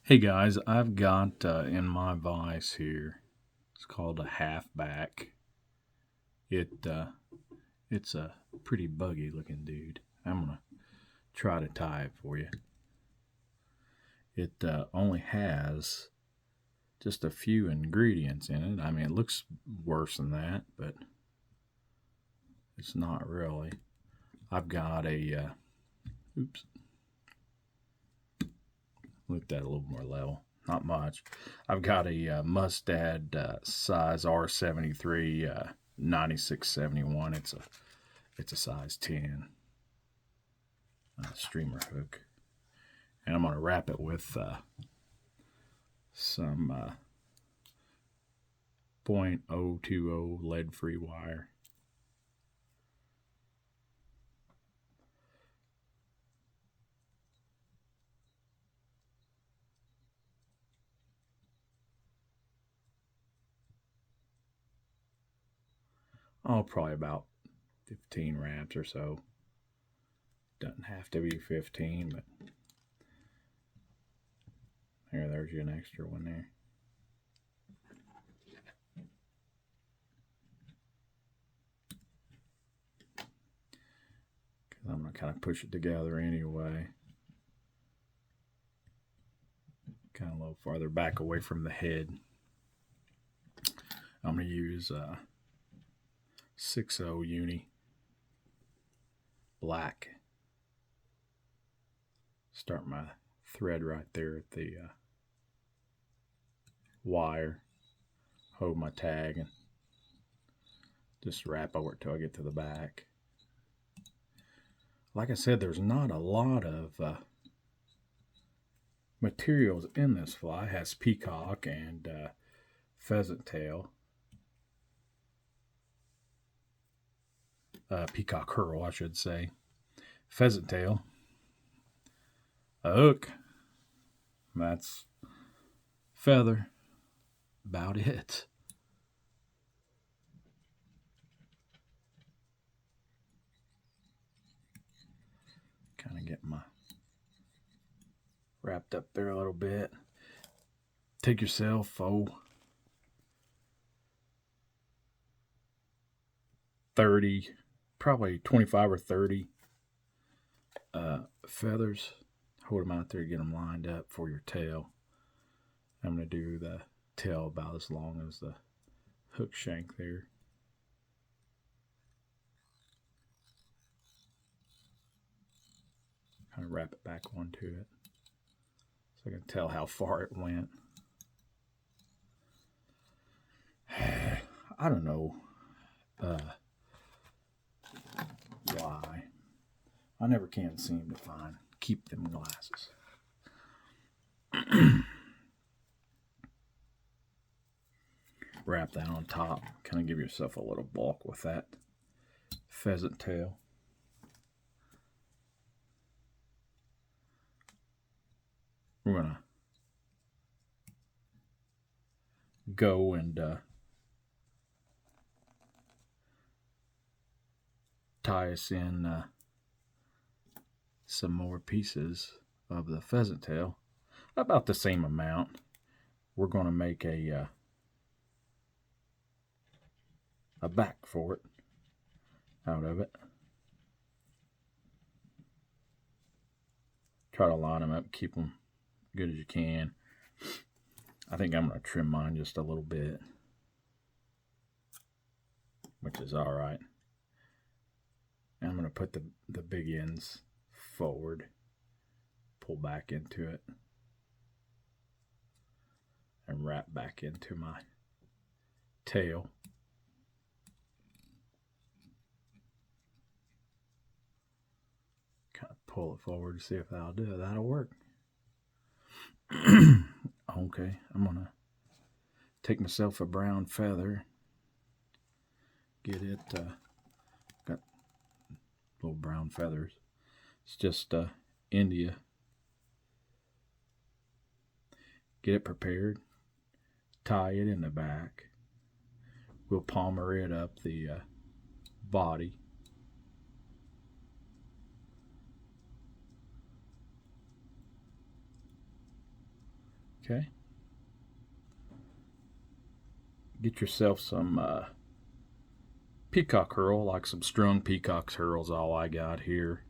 Hey guys, I've got in my vise here. It's called a halfback. It it's a pretty buggy looking dude. I'm gonna try to tie it for you. It only has just a few ingredients in it. I mean, it looks worse than that, but it's not really. I've got a oops, look that a little more level. Not much. I've got a Mustad size R73 9671. It's a size 10 streamer hook, and I'm gonna wrap it with some .020 lead free wire. Oh, probably about 15 wraps or so. Doesn't have to be 15, but there's you an extra one there. Because I'm going to kind of push it together anyway. Kind of a little farther back away from the head. I'm going to use 6.0 uni black. Start my thread right there at the wire. Hold my tag and just wrap over it till I get to the back. Like I said, there's not a lot of materials in this fly. It has peacock and pheasant tail. Peacock curl, I should say. Pheasant tail. A hook. That's feather. About it. Kind of get my wrapped up there a little bit. Take yourself 30, probably 25 or 30 feathers. Hold them out there, get them lined up for your tail. I'm going to do the tail about as long as the hook shank there. Kind of wrap it back onto it so I can tell how far it went. I don't know why. I never can seem to keep them glasses. Wrap that on top. Kind of give yourself a little bulk with that pheasant tail. We're going to go and tie us in some more pieces of the pheasant tail, about the same amount. We're going to make a back for it out of it. Try to line them up, keep them good as you can. I think I'm going to trim mine just a little bit, which is all right. And I'm going to put the big ends forward, pull back into it, and wrap back into my tail. Kind of pull it forward to see if that'll do it. That'll work. Okay, I'm going to take myself a brown feather, get it, got little brown feathers. It's just India. Get it prepared, tie it in the back. We'll palmer it up the body. Okay. Get yourself some peacock herl, like some strung peacock herls. All I got here,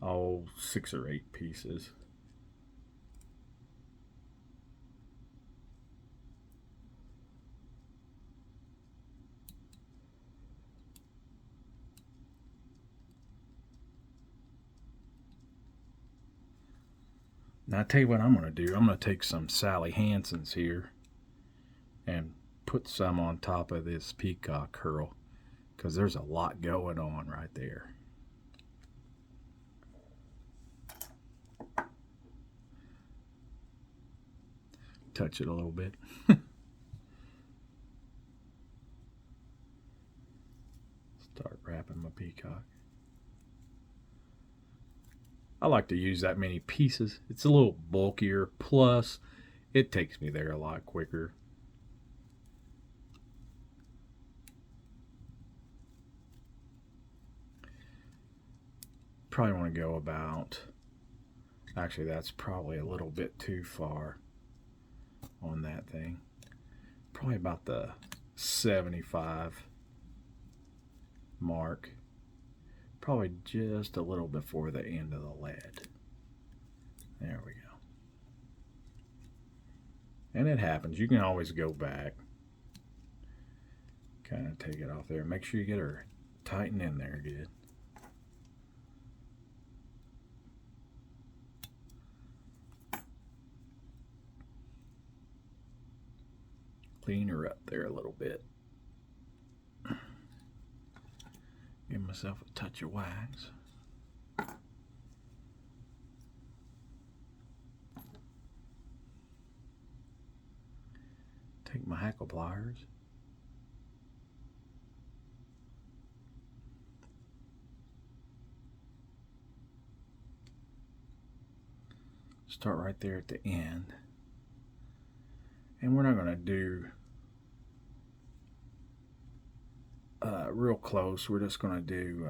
all 6 or 8 pieces. Now I tell you what I'm going to do. I'm going to take some Sally Hansen's here and put some on top of this peacock herl, because there's a lot going on right there. Touch it a little bit. Start wrapping my peacock. I like to use that many pieces. It's a little bulkier, plus it takes me there a lot quicker. Probably want to go about, actually that's probably a little bit too far on that thing. Probably about the 75 mark. Probably just a little before the end of the lead. There we go. And it happens. You can always go back. Kind of take it off there. Make sure you get her tightened in there good. Clean her up there a little bit. Give myself a touch of wax. Take my hackle pliers. Start right there at the end. And we're not going to do real close. We're just going to do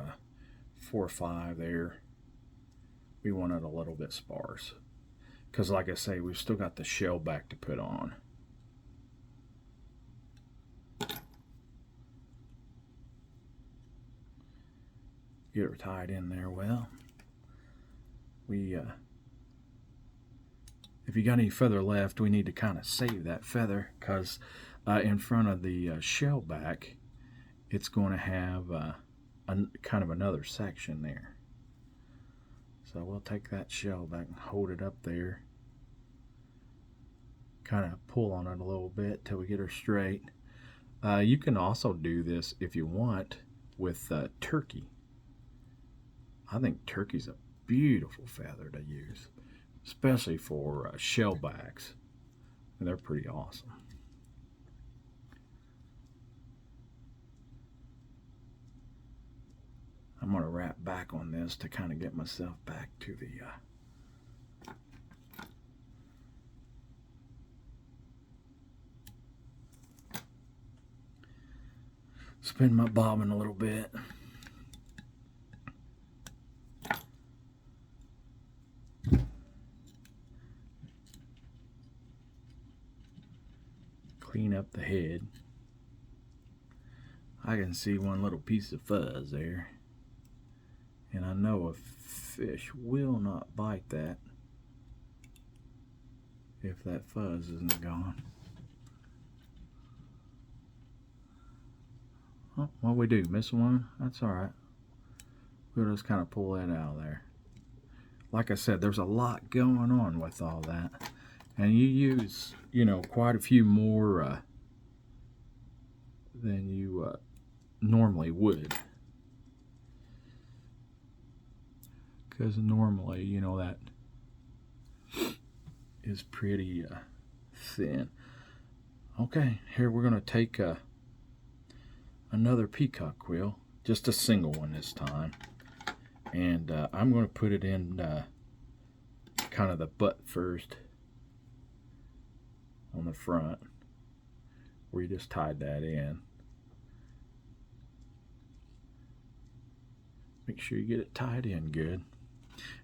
4 or 5 there. We want it a little bit sparse, because like I say, we've still got the shell back to put on. Get her tied in there well. If you got any feather left, we need to kind of save that feather, because in front of the shell back, it's going to have kind of another section there. So we'll take that shell back and hold it up there. Kind of pull on it a little bit till we get her straight. You can also do this if you want with turkey. I think turkey's a beautiful feather to use, especially for shell backs. And they're pretty awesome. I'm going to wrap back on this to kind of get myself back to the spin my bobbin a little bit. Clean up the head. I can see one little piece of fuzz there, and I know a fish will not bite that if that fuzz isn't gone. Oh, what we do? Miss one? That's alright. We'll just kind of pull that out of there. Like I said, there's a lot going on with all that, and you use, quite a few more than you normally would, because normally, that is pretty thin. Okay, here we're going to take another peacock quill, just a single one this time, and I'm going to put it in kind of the butt first on the front, where you just tied that in. Make sure you get it tied in good.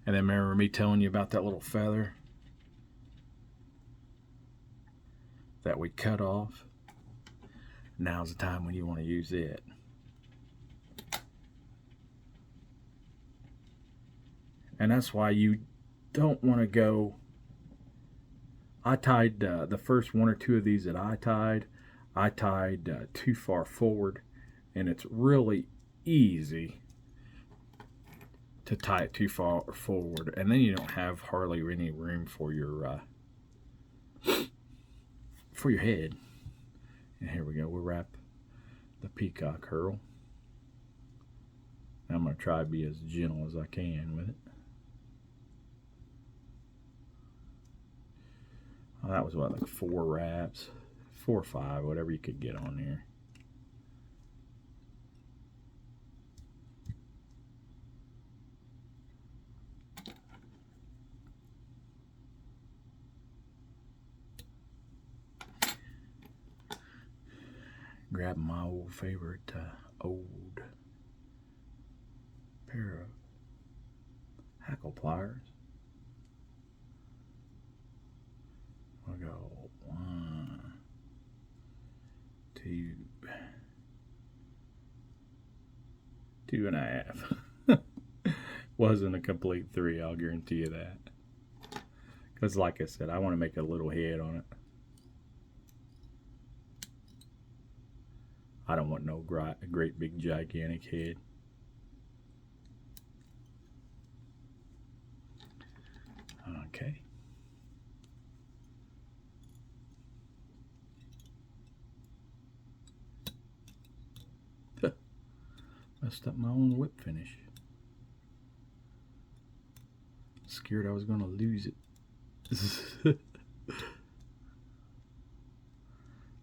And then remember me telling you about that little feather? that we cut off, now's the time when you want to use it. And that's why you don't want to go. I tied the first one or two of these that I tied too far forward, and it's really easy to tie it too far forward, and then you don't have hardly any room for your head. And here we go. We'll wrap the peacock herl. I'm going to try to be as gentle as I can with it. Well, that was what, like 4 wraps, 4 or 5, whatever you could get on there. Grab my old favorite old pair of hackle pliers. We'll go 1, 2, 2.5. Wasn't a complete 3, I'll guarantee you that. Because like I said, I want to make a little head on it. I don't want no great big gigantic head. Okay. Messed up my own whip finish. Scared I was going to lose it.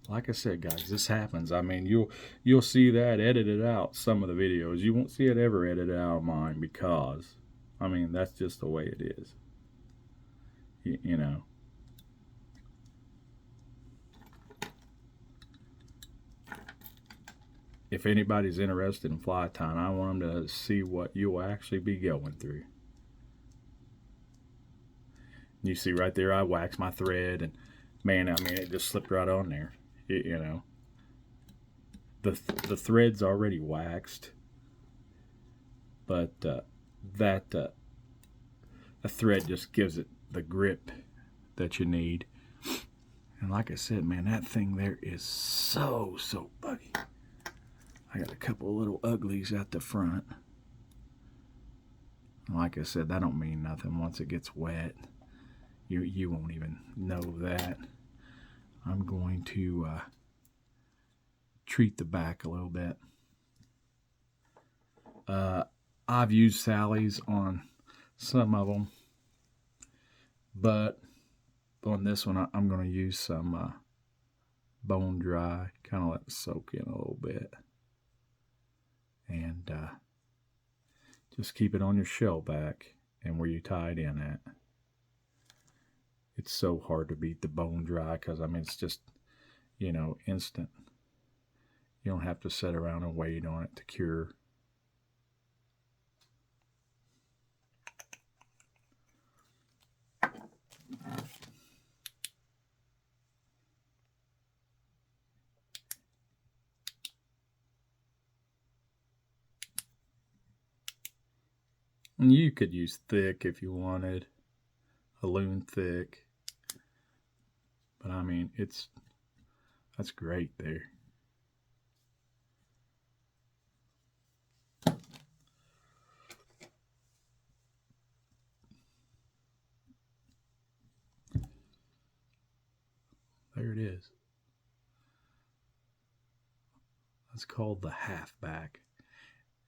Like I said, guys, this happens. I mean, you'll see that edited out some of the videos. You won't see it ever edited out of mine because, I mean, that's just the way it is. You know. If anybody's interested in fly tying, I want them to see what you'll actually be going through. You see right there, I waxed my thread, and man, I mean, it just slipped right on there. You know, the thread's already waxed, but the thread just gives it the grip that you need. And like I said, man, that thing there is so buggy. I got a couple of little uglies at the front. Like I said, that don't mean nothing. Once it gets wet, you won't even know that. I'm going to treat the back a little bit. I've used Sally's on some of them, but on this one I'm going to use some bone dry, kind of let it soak in a little bit, and just keep it on your shell back and where you tie it in at. It's so hard to beat the bone dry because, I mean, it's just, you know, instant. You don't have to sit around and wait on it to cure. And you could use thick if you wanted, a loon thick. But I mean, that's great there. There it is. That's called the halfback.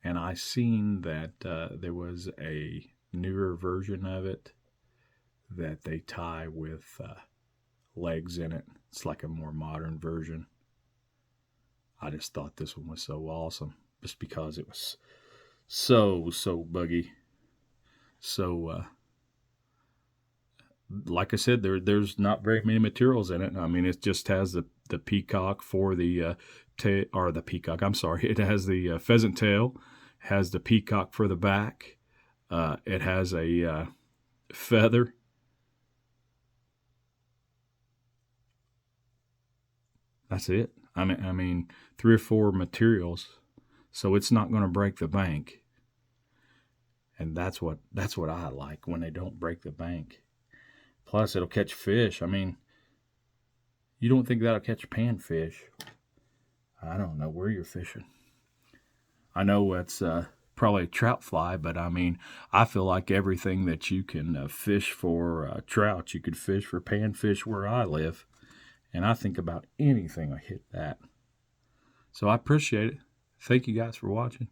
And I seen that there was a newer version of it that they tie with legs in it. It's like a more modern version. I just thought this one was so awesome, just because it was so buggy. So like I said, there's not very many materials in it. I mean, it just has the peacock for the the peacock. I'm sorry, it has the pheasant tail, has the peacock for the back. It has a feather. That's it. I mean, 3 or 4 materials, so it's not going to break the bank. And that's what I like, when they don't break the bank. Plus, it'll catch fish. I mean, you don't think that'll catch panfish? I don't know where you're fishing. I know it's probably a trout fly, but I mean, I feel like everything that you can fish for trout, you could fish for panfish where I live. And I think about anything I hit that. So I appreciate it. Thank you guys for watching.